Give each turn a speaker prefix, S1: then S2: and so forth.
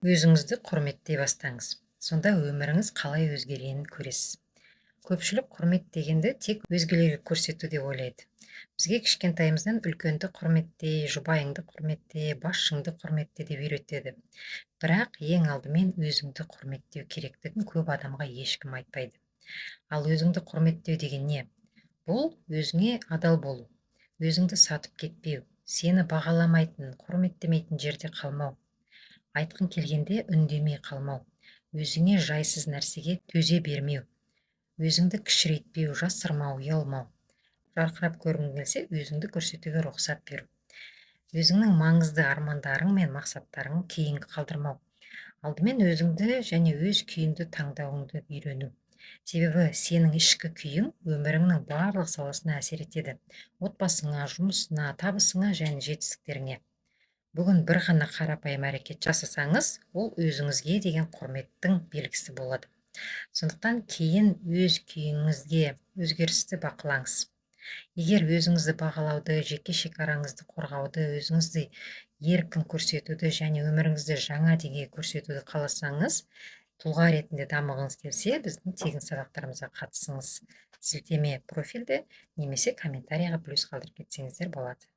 S1: Өзіңізді құрметтей бастаңыз. Сонда өміріңіз қалай өзгергенін көресіз. Көпшілік құрмет дегенді тек өзгелерге көрсету деп ойлайды. Бізге кішкентайымыздан үлкенді құрметте, жұбайыңды құрметте, басшыңды құрметте деп үйретеді. Бірақ ең алдымен өзіңді құрметтеу керектігін көп адамға ешкім айтпайды. Ал өзіңді құрметтеу деген не? Бұл өзіңе адал болу, өзіңді сатып кетпеу, сені бағаламайтын, құрметтемейтін жерде қалмау. Айтқың келгенде үндемей қалмау, өзіңе жайсыз нәрсеге төзе бермеу, өзіңді кішірейтпеу, жасырмау, ұялмау. Жарқырап көргің келсе, өзіңді көрсетуге рұқсат беру. Өзіңнің маңызды армандарың мен мақсаттарың кейінгі қалдырмау. Алдымен өзіңді және өз күйіңді таңдауыңды үйрену. Себебі сенің ішкі күйің өміріңнің барлық саласына әсер етеді. Отбасыңа, жұмысына, табысыңа және жетістіктеріңе. Бүгін бір ғана қарапайым әрекет жасасаңыз, ол өзіңізге деген құрметтің белгісі болады. Сондықтан кейін өз күйіңізге өзгерісті бақылаңыз. Егер өзіңізді бағалауды, жеке шекараңызды қорғауды, өзіңізді еркін көрсетуді және өміріңізді жаңа деңгейге көрсетуді қаласаңыз, тұлға ретінде дамығыңыз келсе, біздің тегін сабақтарымызға қатысыңыз. Сілтеме профильде немесе комментарийға плюс қалдырып кетсеңіздер болады.